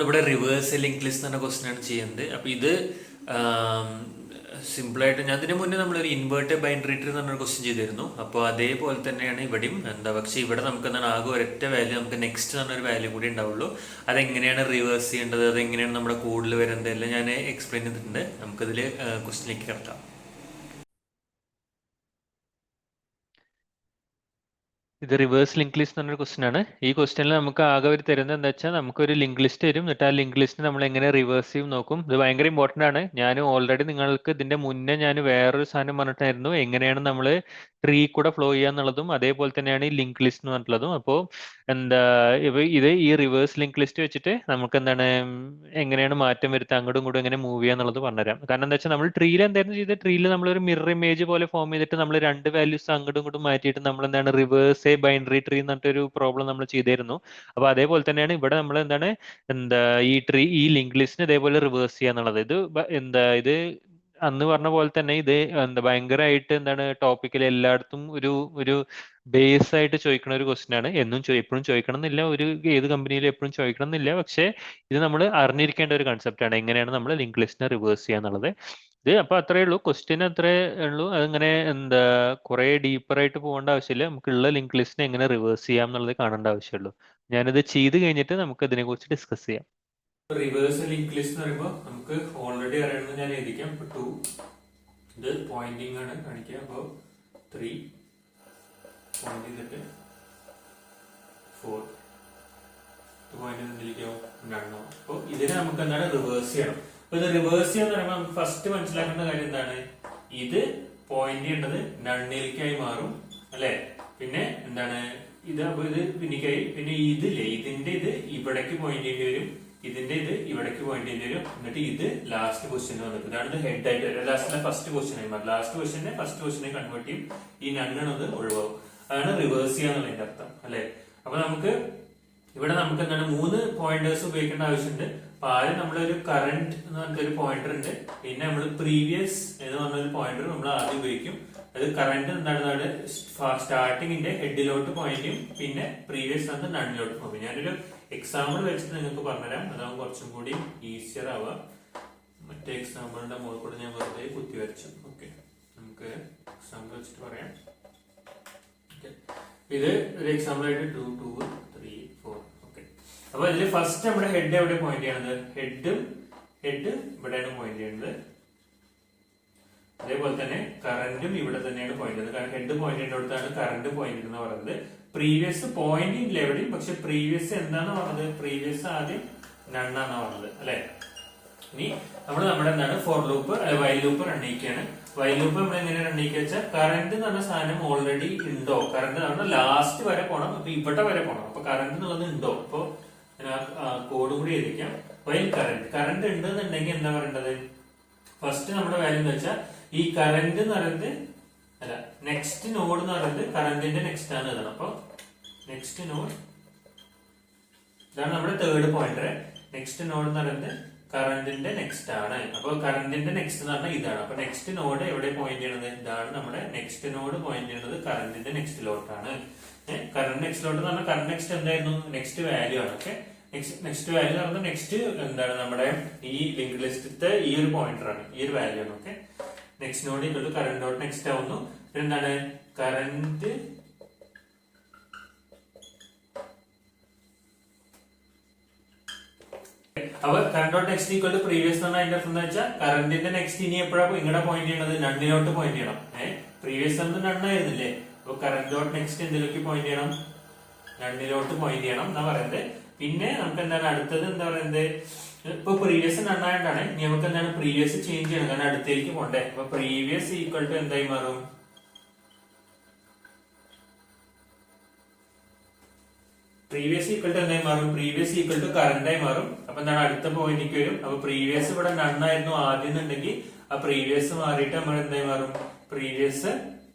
ഇവിടെ reverse link list എന്ന question ആണ് ചെയ്യുന്നത്. അപ്പോൾ ഇത് സിമ്പിളായിട്ട് ഞാൻ ഇതിന് മുന്നേ നമ്മളൊരു ഇൻവേർട്ടഡ് ബൈനറി ട്രീ എന്ന് പറഞ്ഞൊരു ക്വസ്റ്റ്യൻ ചെയ്തിരുന്നു. അപ്പോൾ അതേപോലെ തന്നെയാണ് ഇവിടെയും പക്ഷേ ഇവിടെ നമുക്ക് എന്താണ് ആകെ ഒരൊറ്റ വാല്യൂ, നമുക്ക് നെക്സ്റ്റ് എന്നൊരു വാല്യൂ കൂടി ഉണ്ടാവുള്ളൂ. അതെങ്ങനെയാണ് റിവേഴ്സ് ചെയ്യേണ്ടത്, അതെങ്ങനെയാണ് നമ്മുടെ കോഡിൽ വരുന്നത് എല്ലാം ഞാൻ എക്സ്പ്ലെയിൻ ചെയ്തിട്ടുണ്ട്. നമുക്കതിൽ ക്വസ്റ്റ്യനിലേക്ക് കിടക്കാം. ഇത് റിവേഴ്സ് ലിങ്ക് ലിസ്റ്റ് എന്നൊരു ക്വസ്റ്റൻ ആണ്. ഈ ക്വസ്റ്റനിൽ നമുക്ക് ആകെ ഒരു തരുന്നത് എന്താ വെച്ചാൽ നമുക്കൊരു ലിങ്ക് ലിസ്റ്റ് തരും. എന്നിട്ട് ആ ലിങ്ക് ലിസ്റ്റ് നമ്മൾ എങ്ങനെ റിവേഴ്സ് ചെയ്യും നോക്കും. ഇത് ഭയങ്കര ഇമ്പോർട്ടൻ്റ് ആണ്. ഞാൻ ഓൾറെഡി നിങ്ങൾക്ക് ഇതിന്റെ മുന്നേ ഞാൻ വേറൊരു സാധനം പറഞ്ഞിട്ടായിരുന്നു എങ്ങനെയാണ് നമ്മൾ ട്രീ കൂടെ ഫ്ലോ ചെയ്യാന്നുള്ളതും അതേപോലെ തന്നെയാണ് ഈ ലിങ്ക് ലിസ്റ്റ് എന്ന് പറഞ്ഞിട്ടുള്ളതും. അപ്പോൾ ഇത് ഈ റിവേഴ്സ് ലിങ്ക് ലിസ്റ്റ് വെച്ചിട്ട് നമുക്ക് എന്താണ് എങ്ങനെയാണ് മാറ്റം വരുത്തുക, അങ്ങോട്ടും ഇങ്ങോട്ടും എങ്ങനെ മൂവ് ചെയ്യുക എന്നുള്ളത് പറഞ്ഞുതരാം. കാരണം എന്താ വെച്ചാൽ നമ്മൾ ട്രീയിൽ എന്തായിരുന്നു ചെയ്തത്, ട്രീയിൽ നമ്മളൊരു മിറർ ഇമേജ് പോലെ ഫോം ചെയ്തിട്ട് നമ്മൾ രണ്ട് വാല്യൂസ് അങ്ങോട്ടും ഇങ്ങോട്ടും മാറ്റിയിട്ട് നമ്മൾ എന്താണ് റിവേഴ്സ് ബൈനറി ട്രീ എന്നിട്ടൊരു പ്രോബ്ലം നമ്മൾ ചെയ്തായിരുന്നു. അപ്പൊ അതേപോലെ തന്നെയാണ് ഇവിടെ നമ്മൾ ഈ ലിങ്ക് ലിസ്റ്റിന് ഇതേപോലെ റിവേഴ്സ് ചെയ്യാന്നുള്ളത്. ഇത് അന്ന് പറഞ്ഞ പോലെ തന്നെ ഇത് ഭയങ്കരമായിട്ട് ടോപ്പിക്കിൽ എല്ലായിടത്തും ഒരു ഒരു ബേസ് ആയിട്ട് ചോദിക്കുന്ന ഒരു ക്വസ്റ്റ്യൻ ആണ്. എപ്പോഴും ചോദിക്കണം എന്നില്ല, ഏത് കമ്പനിയിലും എപ്പോഴും ചോദിക്കണം എന്നില്ല. പക്ഷേ ഇത് നമ്മൾ അറിഞ്ഞിരിക്കേണ്ട ഒരു കൺസെപ്റ്റ് ആണ്, എങ്ങനെയാണ് നമ്മൾ ലിങ്ക് ലിസ്റ്റിനെ റിവേഴ്സ് ചെയ്യാന്നുള്ളത്. അപ്പൊ അത്രേ ഉള്ളൂ, ക്വസ്റ്റ്യൻ അത്രേ ഉള്ളൂ. അതങ്ങനെ കുറെ ഡീപ്പർ ആയിട്ട് പോകേണ്ട ആവശ്യമില്ല. നമുക്കുള്ള ലിങ്ക് ലിസ്റ്റിനെ എങ്ങനെ റിവേഴ്സ് ചെയ്യാം എന്നുള്ളത് കാണേണ്ട ആവശ്യമുള്ളൂ. ഞാനിത് ചെയ്ത് കഴിഞ്ഞിട്ട് നമുക്ക് ഇതിനെ കുറിച്ച് ഡിസ്കസ് ചെയ്യാം. റിവേഴ്സ് ലിങ്ക് ലിസ്റ്റ് എന്ന് പറയുമ്പോൾ നമുക്ക് ഓൾറെഡി അറിയണമെന്ന് ഞാൻ എഴുതിക്കാം. 2 ഇത് പോയിന്റിംഗ് ആണ് കാണിക്കുക. അപ്പോൾ 3 പോയിന്റ് ചെയ്തിട്ട് 4 പോയിന്റ് എന്തിരിക്കോ രണ്ടോ. അപ്പോൾ ഇതിനെ നമുക്ക് എന്താണ് റിവേഴ്സ് ചെയ്യണം. അപ്പൊ ഇത് റിവേഴ്സ് ചെയ്യാന്ന് പറയുമ്പോൾ നമുക്ക് ഫസ്റ്റ് മനസ്സിലാക്കേണ്ട കാര്യം എന്താണ്, ഇത് പോയിന്റ് ചെയ്യേണ്ടത് നണ്ണിലേക്കായി മാറും അല്ലെ. പിന്നെ ഇത് അപ്പൊ ഇത് പിന്നിക്കായി. പിന്നെ ഇതിന്റെ ഇത് ഇവിടേക്ക് പോയിന്റ് ചെയ്യേണ്ടി വരും, ഇതിന്റെ ഇത് ഇവിടേക്ക് പോയിന്റ് ചെയ്യേണ്ടി വരും. എന്നിട്ട് ഇത് ലാസ്റ്റ് ക്വസ്റ്റ്യൻ വന്നിട്ട് ഇതാണ് ഹെഡ് ആയിട്ട് ലാസ്റ്റിലെ ഫസ്റ്റ് ക്വസ്റ്റ്യൻ ആയി മാറും. ലാസ്റ്റ് ക്വസ്റ്റ്യനെ ഫസ്റ്റ് ക്വസ്റ്റ്യനെ കൺവേർട്ട് ചെയ്യും, ഈ നണ്ണത് ഒഴിവാകും. അതാണ് റിവേഴ്സ് ചെയ്യാന്നുള്ളതിന്റെ അർത്ഥം അല്ലെ. അപ്പൊ നമുക്ക് ഇവിടെ നമുക്ക് 3 പോയിന്റേഴ്സ് ഉപയോഗിക്കേണ്ട ആവശ്യമുണ്ട്. അപ്പൊ ആദ്യം നമ്മളൊരു കറന്റ് എന്ന് പറഞ്ഞൊരു പോയിന്റർ ഉണ്ട്, പിന്നെ നമ്മൾ പ്രീവിയസ് എന്ന് പറഞ്ഞൊരു പോയിന്റർ നമ്മൾ ആദ്യം ഉപയോഗിക്കും. അത് കറന്റ് സ്റ്റാർട്ടിങ്ങിന്റെ ഹെഡിലോട്ട് പോയിന്റ് ചെയ്യും, പിന്നെ പ്രീവിയസ് എന്ന് നണ്ണിലോട്ട് പോകും. ഞാനൊരു എക്സാമ്പിൾ വെച്ചിട്ട് നിങ്ങൾക്ക് പറഞ്ഞുതരാം, അതാവും കുറച്ചും കൂടി ഈസിയർ ആവുക. മറ്റേ എക്സാമ്പിളിന്റെ മുകളിൽ കൂടെ ഞാൻ വെറുതെ കുത്തി വരച്ചു. ഓക്കെ, നമുക്ക് എക്സാമ്പിൾ വെച്ചിട്ട് പറയാം. ഇത് ഒരു എക്സാമ്പിൾ ആയിട്ട് 2, 2, 3, 4. ഓക്കെ, അപ്പൊ ഇതിൽ ഫസ്റ്റ് നമ്മുടെ ഹെഡ് എവിടെ പോയിന്റ് ചെയ്യണത്, ഹെഡ് ഇവിടെയാണ് പോയിന്റ് ചെയ്യുന്നത്. അതേപോലെ തന്നെ കറന്റും ഇവിടെ തന്നെയാണ് പോയിന്റ് ചെയ്യുന്നത്. കാരണം ഹെഡ് പോയിന്റ് ചെയ്യുന്നിടത്താണ് കറന്റ് പോയിന്റ് എന്ന് പറയുന്നത്. പ്രീവിയസ് പോയിന്റിംഗ് ഇല്ല എവിടെയും, പക്ഷെ പ്രീവിയസ് എന്താന്ന് പറഞ്ഞത്, പ്രീവിയസ് ആദ്യം നണ്ണാന്നാ പറഞ്ഞത് അല്ലെ. ഇനി നമ്മുടെ for loop while loop run ചെയ്യിക്കുകയാണ്. വൈൽ ലൂപ്പ് നമ്മൾ എങ്ങനെ റൺ ചെയ്യുക വെച്ചാൽ, കറന്റ് എന്ന് പറഞ്ഞ സാധനം ഓൾറെഡി ഉണ്ടോ, കറന്റ് നമ്മുടെ ലാസ്റ്റ് വരെ പോകണം, അപ്പൊ ഇവിടെ വരെ പോകണം. അപ്പൊ കറന്റ് എന്നുള്ളത് ഉണ്ടോ, അപ്പൊ കോഡ് കൂടി എഴുതിക്കാം. വൈൽ കറന്റ് ഉണ്ട് എന്നുണ്ടെങ്കിൽ എന്താ പറയേണ്ടത്, ഫസ്റ്റ് നമ്മുടെ വാല്യൂ എന്ന് വെച്ചാൽ ഈ കറന്റ് എന്ന് പറയുന്നത് നെക്സ്റ്റ് നോഡ് എന്ന് പറയുന്നത് കറന്റിന്റെ നെക്സ്റ്റ് ആണ് ഇതാണ്. അപ്പൊ നെക്സ്റ്റ് നോഡ് ഇതാണ് നമ്മുടെ തേർഡ് പോയിന്റർ. നെക്സ്റ്റ് നോഡ് എന്ന് പറയുന്നത് കറന്റിന്റെ നെക്സ്റ്റ് ആണ്. അപ്പൊ കറന്റിന്റെ നെക്സ്റ്റ് എന്ന് പറഞ്ഞാൽ ഇതാണ്. അപ്പൊ നെക്സ്റ്റ് നോഡ് എവിടെ പോയിന്റ് ചെയ്യണത്, ഇതാണ് നമ്മുടെ നെക്സ്റ്റ് നോഡ് പോയിന്റ് ചെയ്യുന്നത് കറന്റിന്റെ നെക്സ്റ്റിലോട്ടാണ്. കറന്റ് നെക്സ്റ്റിലോട്ട് എന്ന് പറഞ്ഞാൽ കറന്റ് നെക്സ്റ്റ് എന്തായിരുന്നു, നെക്സ്റ്റ് വാല്യൂ ആണ്. ഓക്കെ, നെക്സ്റ്റ് വാല്യൂ എന്ന് പറഞ്ഞാൽ നെക്സ്റ്റ് നമ്മുടെ ഈ ലിങ്ക് ലിസ്റ്റത്തെ ഈ ഒരു പോയിന്റർ ആണ്, ഈ ഒരു വാല്യൂ ആണ്. ഓക്കെ, നെക്സ്റ്റ് നോഡ് ഇങ്ങോട്ട് കറന്റ് ഡോട്ട് നെക്സ്റ്റ് ആവുന്നു. എന്താണ് കറന്റ് അപ്പൊ current dot next equal to previous എന്ന് പറഞ്ഞാൽ അതിന്റെ അർത്ഥം എന്താ വെച്ചാൽ, കറന്റിന്റെ നെക്സ്റ്റ് ഇനി എപ്പോഴാണ് ഇങ്ങോട്ട് പോയിന്റ് ചെയ്യണത്, നണ്ണിലോട്ട് പോയിന്റ് ചെയ്യണം. പ്രീവിയസ് എന്ന് നണ്ണായിരുന്നില്ലേ, അപ്പൊ കറന്റ് ഡോട്ട് നെക്സ്റ്റ് എന്തിലേക്ക് പോയിന്റ് ചെയ്യണം, നണ്ണിലോട്ട് പോയിന്റ് ചെയ്യണം എന്നാ പറയുന്നത്. പിന്നെ നമുക്ക് എന്താണ് അടുത്തത് എന്താ പറയുന്നത്, ഇപ്പൊ പ്രീവിയസ് നണ്ണായിട്ടാണ്, ഇനി നമുക്ക് എന്താണ് പ്രീവിയസ് ചേഞ്ച് ചെയ്യണം, കാരണം അടുത്തേക്ക് പോണ്ടേ. അപ്പൊ പ്രീവിയസ് ഈക്വൽ ടു എന്തായി മാറും, പ്രീവിയസ് ഈക്വൽ ടു എന്തായി മാറും, പ്രീവിയസ് ഈക്വൽ ടു കറന്റ് ആയി മാറും. അപ്പൊ എന്താണ് അടുത്ത പോയിന്റിലേക്ക് വരും. അപ്പൊ പ്രീവിയസ് ഇവിടെ നണ്ണായിരുന്നു ആദ്യം എന്നുണ്ടെങ്കിൽ ആ പ്രീവിയസ് മാറിയിട്ട് നമ്മൾ എന്തായി മാറും, പ്രീവിയസ്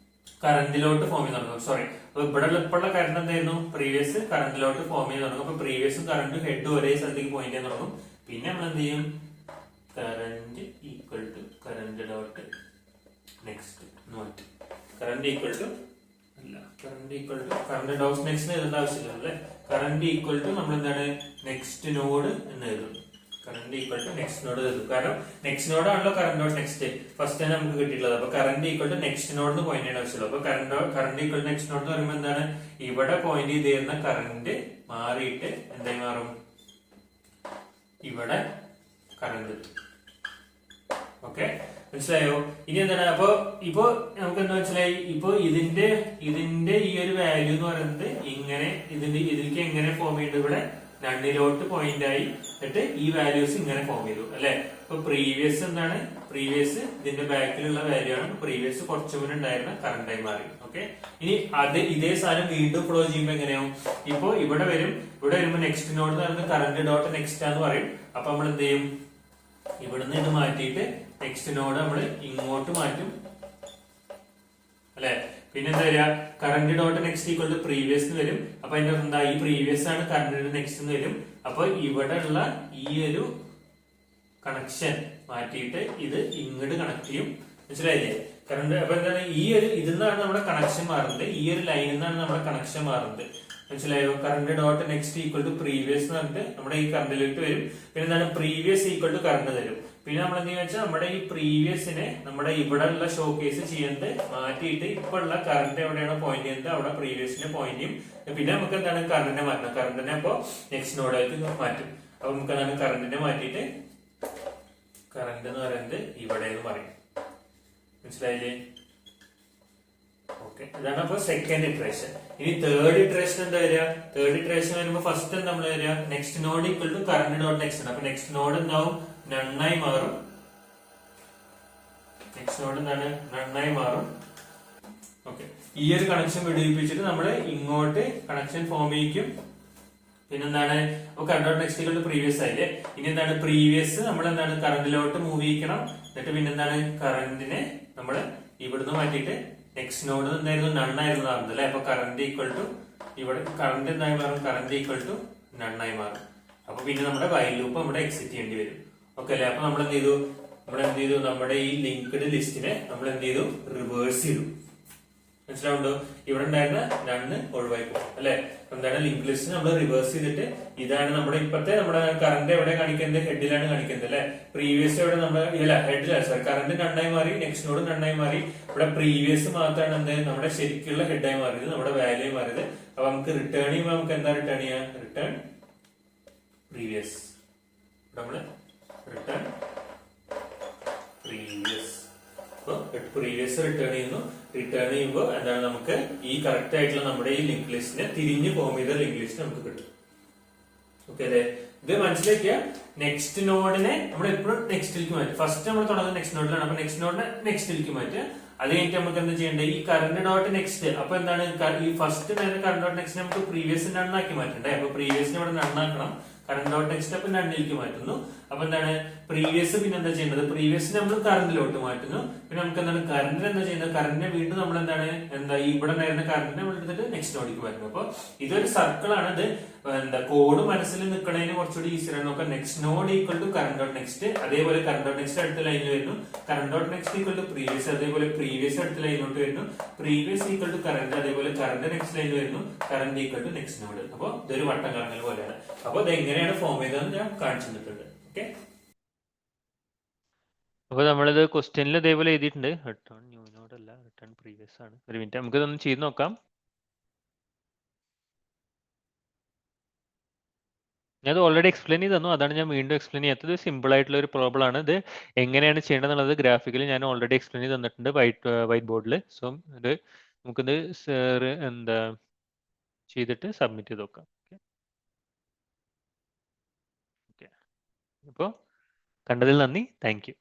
കറന്റിലോട്ട് ഫോം ചെയ്ത് തുടങ്ങും. സോറി, അപ്പൊ ഇവിടെ ഇപ്പോഴുള്ള കറന്റ് എന്തായിരുന്നു, പ്രീവിയസ് കറന്റിലോട്ട് ഫോം ചെയ്ത് തുടങ്ങും. അപ്പൊ പ്രീവിയസും കറന്റും ഹെഡ് ഒരേ സ്ഥലത്തേക്ക് പോയിന്റ് ചെയ്യാൻ തുടങ്ങും. പിന്നെ നമ്മൾ എന്ത് ചെയ്യും, current equal to current dot next not, current equal to അല്ല, current equal to current dot next എഴുതേണ്ട ആവശ്യമില്ല അല്ലേ. കറണ്ട് ഈക്വൽ ടു നമ്മൾ എന്താണ് നെക്സ്റ്റ് നോഡ് എന്ന് എഴുതും. Current equal to next node എഴുതും. കാരണം നെക്സ്റ്റ് നോഡ് ആണല്ലോ കറണ്ട് ഡോട്ട് നെക്സ്റ്റ് ഫസ്റ്റ് തന്നെ നമുക്ക് കിട്ടിയിട്ടുള്ളത്. അപ്പൊ current equal to next node point ചെയ്യേണ്ട ആവശ്യമുള്ളൂ. അപ്പൊ current equal to next node എന്ന് പറയുമ്പോൾ എന്താണ് ഇവിടെ പോയിന്റ് ചെയ്ത് തരുന്ന കറണ്ട് മാറിയിട്ട് എന്തായി മാറും, ഇവിടെ കറണ്ട്. ഓക്കെ, മനസ്സിലായോ? ഇനി എന്താണ് ഇപ്പൊ നമുക്ക് എന്താ മനസ്സിലായി, ഇപ്പൊ ഇതിന്റെ ഈ ഒരു വാല്യൂ എന്ന് പറയുന്നത് ഇങ്ങനെ ഇതിലേക്ക് എങ്ങനെ ഫോം ചെയ്തു, ഇവിടെ നണ്ണിലോട്ട് പോയിന്റ് ആയി, എന്നിട്ട് ഈ വാല്യൂസ് ഇങ്ങനെ ഫോം ചെയ്തു അല്ലെ. ഇപ്പൊ പ്രീവിയസ് എന്താണ്, പ്രീവിയസ് ഇതിന്റെ ബാക്കിലുള്ള വാല്യൂ ആണ്. പ്രീവിയസ് കുറച്ചു മുന്നേ ഉണ്ടായിരുന്ന കറണ്ടായി മാറി. ഓക്കെ, ഇനി ഇതേ സാധനം വീണ്ടും ഫ്ലോ ചെയ്യുമ്പോൾ എങ്ങനെയാവും, ഇപ്പൊ ഇവിടെ വരുമ്പോ നെക്സ്റ്റ് നോഡ് എന്ന് പറയുന്നത് കറണ്ട് ഡോട്ട് നെക്സ്റ്റ് ആന്ന് പറയും. അപ്പൊ നമ്മൾ എന്ത് ചെയ്യും, ഇവിടുന്ന് ഇത് മാറ്റിയിട്ട് നെക്സ്റ്റ് നോഡ് നമ്മൾ ഇങ്ങോട്ട് മാറ്റും അല്ലെ. പിന്നെ എന്താ വരിക, current dot next equal to previous എന്ന് വരും. അപ്പൊ അതിന്റെ എന്താ, ഈ പ്രീവിയസ് ആണ് കറന്റ് നെക്സ്റ്റ് എന്ന് വരും. അപ്പൊ ഇവിടെ ഉള്ള ഈ ഒരു കണക്ഷൻ മാറ്റിയിട്ട് ഇത് ഇങ്ങോട്ട് കണക്ട് ചെയ്യും. മനസ്സിലായില്ലേ? കറണ്ട് അപ്പൊ എന്താണ്, ഈ ഒരു ഇതിൽ നിന്നാണ് നമ്മുടെ കണക്ഷൻ മാറുന്നത്, ഈ ഒരു ലൈനിൽ നിന്നാണ് നമ്മുടെ കണക്ഷൻ മാറുന്നത്. മനസ്സിലായോ? Current dot next equal to previous എന്ന് പറഞ്ഞിട്ട് നമ്മുടെ ഈ കറണ്ടിലേക്ക് വരും. പിന്നെ എന്താണ്, പ്രീവിയസ് ഈക്വൽ ടു കറണ്ട് തരും. പിന്നെ നമ്മൾ എന്തെന്ന് വെച്ചാൽ നമ്മുടെ ഈ പ്രീവിയസിനെ നമ്മുടെ ഇവിടെ ഉള്ള ഷോ കേസ് ചെയ്യുന്നത് മാറ്റിയിട്ട് ഇപ്പൊ ഉള്ള കറണ്ട് എവിടെയാണ് പോയിന്റ് ചെയ്യുന്നത് അവിടെ പ്രീവിയസിനെ പോയിന്റ് ചെയ്യും. പിന്നെ നമുക്ക് എന്താണ് കറണ്ടിനെ മാറ്റണം. കറണ്ടിനെ അപ്പോ നെക്സ്റ്റ് നോഡായിട്ട് മാറ്റും. അപ്പൊ നമുക്ക് എന്താണ് കറണ്ടിനെ മാറ്റിയിട്ട് കറണ്ട് എന്ന് പറയുന്നത് ഇവിടെ എന്ന് പറയും. മനസ്സിലായില്ലേ? ഓക്കെ, ഇതാണ് അപ്പൊ സെക്കൻഡ് ഇറ്ററേഷൻ. ഇനി തേർഡ് ഇറ്ററേഷൻ എന്താ വരിക, തേർഡ് ഇറ്ററേഷൻ വരുമ്പോ ഫസ്റ്റ് നമ്മൾ വരിക next node equal to current dot next. അപ്പൊ നെക്സ്റ്റ് നോഡ് എന്താവും, നന്നായി മാറും. നെക്സ്റ്റ് നോഡ് എന്താണ്, നന്നായി മാറും. ഓക്കെ, ഈ ഒരു കണക്ഷൻ വിടിപ്പിച്ചിട്ട് നമ്മൾ ഇങ്ങോട്ട് കണക്ഷൻ ഫോം ചെയ്യിക്കും. പിന്നെന്താണ്, current dot next equal to previous ആയില്ലേ. ഇനി എന്താണ്, പ്രീവിയസ് നമ്മൾ എന്താണ് കറണ്ടിലോട്ട് മൂവ് ചെയ്യിക്കണം. എന്നിട്ട് പിന്നെന്താണ് കറണ്ടിനെ നമ്മൾ ഇവിടുന്ന് മാറ്റിയിട്ട് നെക്സ്റ്റ് നോഡ് എന്തായിരുന്നു, നണ്ണായിരുന്നു മാറുന്നത് അല്ലെ. അപ്പൊ കറണ്ട് ഈക്വൽ ടു ഇവിടെ കറണ്ട് എന്തായി മാറും, കറണ്ട് ഈക്വൽ ടു നണ്ണായി മാറും. അപ്പൊ പിന്നെ നമ്മുടെ വൈൽ ലൂപ്പ് നമ്മുടെ എക്സിറ്റ് ചെയ്യേണ്ടി വരും. ഓക്കെ അല്ലെ. അപ്പൊ നമ്മൾ എന്ത് ചെയ്തു, നമ്മുടെ ഈ ലിങ്ക്ഡ് ലിസ്റ്റിനെ നമ്മൾ എന്ത് ചെയ്തു, റിവേഴ്സ് ചെയ്തു. മനസ്സിലാവുണ്ടോ? ഇവിടെ ഉണ്ടായിരുന്ന നണ്ണ് ഒഴിവായി പോകും അല്ലെ. എന്താണ്, ലിങ്ക് ലിസ്റ്റ് നമ്മൾ റിവേഴ്സ് ചെയ്തിട്ട് ഇതാണ് നമ്മുടെ ഇപ്പത്തെ നമ്മുടെ കറണ്ട് എവിടെ കാണിക്കുന്നത്, ഹെഡിലാണ് കാണിക്കുന്നത് അല്ലെ. പ്രീവിയസ് എവിടെ നമ്മൾ ഇല്ല ഹെഡിലാണ്, സോറി കറണ്ട് നണ്ണായി മാറി, നെക്സ്റ്റ് നോഡ് നണ്ണായി മാറി. ഇവിടെ പ്രീവിയസ് മാത്രമാണ് എന്ത് നമ്മുടെ ശരിക്കുള്ള ഹെഡായി മാറിയത്, നമ്മുടെ വാല്യൂ മാറിയത്. അപ്പൊ നമുക്ക് റിട്ടേൺ ചെയ്യുമ്പോൾ നമുക്ക് എന്താ റിട്ടേൺ ചെയ്യാം, റിട്ടേൺ പ്രീവിയസ്. നമ്മള് റിട്ടേൺ പ്രീവിയസ്. പ്രീവിയസ് റിട്ടേൺ ചെയ്യുന്നു. റിട്ടേൺ ചെയ്യുമ്പോൾ എന്താണ്, നമുക്ക് ഈ കറക്റ്റ് ആയിട്ടുള്ള നമ്മുടെ ഈ ലിങ്ക് ലിസ്റ്റിനെ തിരിഞ്ഞ് ഫോം ചെയ്ത ലിങ്ക് ലിസ്റ്റ് നമുക്ക് കിട്ടും. ഓക്കെ അല്ലെ. ഇത് മനസ്സിലാക്കിയ നെക്സ്റ്റ് നോഡിനെ നമ്മൾ എപ്പോഴും നെക്സ്റ്റിലേക്ക് മാറ്റും. ഫസ്റ്റ് നമ്മൾ തുടങ്ങുന്നത് നെക്സ്റ്റ് നോഡിലാണ്. അപ്പൊ നെക്സ്റ്റ് നോഡിനെ നെക്സ്റ്റിലേക്ക് മാറ്റുക. അത് കഴിഞ്ഞിട്ട് നമുക്ക് എന്താ ചെയ്യേണ്ടത്, ഈ കറണ്ട് ഡോട്ട് നെക്സ്റ്റ്. അപ്പൊ എന്താണ്, ഈ ഫസ്റ്റ് കറണ്ട് ഡോട്ട് നെക്സ്റ്റ് നമുക്ക് പ്രീവിയസ് നണ്ണാക്കി മാറ്റണ്ടേ. അപ്പൊ പ്രീവിയസിനെ ഇവിടെ നണ്ണാക്കണം. കറണ്ട് ഡോട്ട് നെക്സ്റ്റ് അപ്പൊ നണ്ണിലേക്ക് മാറ്റുന്നു. അപ്പൊ എന്താണ്, പ്രീവിയസ് പിന്നെ എന്താ ചെയ്യേണ്ടത്, പ്രീവിയസ് നമ്മൾ കറണ്ടിലോട്ട് മാറ്റുന്നു. പിന്നെ നമുക്ക് എന്താണ് കറണ്ടിന് എന്താ ചെയ്യുന്നത്, കറണ്ടിനെ വീണ്ടും നമ്മൾ എന്താണ് ഇവിടെ ഉണ്ടായിരുന്ന കറണ്ടിനെ നമ്മൾ എടുത്തിട്ട് നെക്സ്റ്റ് നോഡിലേക്ക് മാറ്റുന്നു. അപ്പൊ ഇതൊരു സർക്കിൾ ആണ്. ഇത് കോഡ് മനസ്സിൽ നിൽക്കുന്നതിന് കുറച്ചുകൂടി ഈസിയാണ് നോക്കാം. Next node equal to current dot next, അതേപോലെ കറണ്ട് ഡോട്ട് നെക്സ്റ്റ് അടുത്ത ലൈനിൽ വരുന്നു. Current dot next equal to previous, അതേപോലെ പ്രീവിയസ് അടുത്ത ലൈനിലോട്ട് വരുന്നു. പ്രീവിയസ് ഈക്വൽ ടു കറണ്ട്, അതേപോലെ കറണ്ട് നെക്സ്റ്റ് ലൈനിൽ വരുന്നു. Current equal to next node. അപ്പൊ ഇതൊരു വട്ടം കറങ്ങൽ പോലെയാണ്. അപ്പൊ ഇത് എങ്ങനെയാണ് ഫോം ചെയ്തതെന്ന് ഞാൻ കാണിച്ചു തന്നിട്ടുണ്ട്. ഓക്കെ, അപ്പൊ നമ്മളിത് ക്വസ്റ്റ്യനിൽ ഇതേപോലെ എഴുതിയിട്ടുണ്ട്. റിട്ടേൺ ന്യൂ നോഡ് അല്ല, റിട്ടേൺ പ്രീവിയസ് ആണ്. ഒരു മിനിറ്റ്, നമുക്ക് ഇതൊന്ന് ചെയ്ത് നോക്കാം. ഞാനത് ഓൾറെഡി എക്സ്പ്ലെയിൻ ചെയ്ത് തന്നു, അതാണ് ഞാൻ വീണ്ടും എക്സ്പ്ലെയിൻ ചെയ്യാത്തത്. സിമ്പിൾ ആയിട്ടുള്ള ഒരു പ്രോബ്ലം ആണ്. ഇത് എങ്ങനെയാണ് ചെയ്യേണ്ടതെന്നുള്ളത് ഗ്രാഫിക്കലി ഞാൻ ഓൾറെഡി എക്സ്പ്ലെയിൻ ചെയ്ത് തന്നിട്ടുണ്ട് വൈറ്റ് ബോർഡിൽ. സോ ഇത് നമുക്കിത് എന്താ ചെയ്തിട്ട് സബ്മിറ്റ് ചെയ്ത് നോക്കാം. ഓക്കെ, അപ്പോൾ കണ്ടതിൽ നന്ദി. Thank you.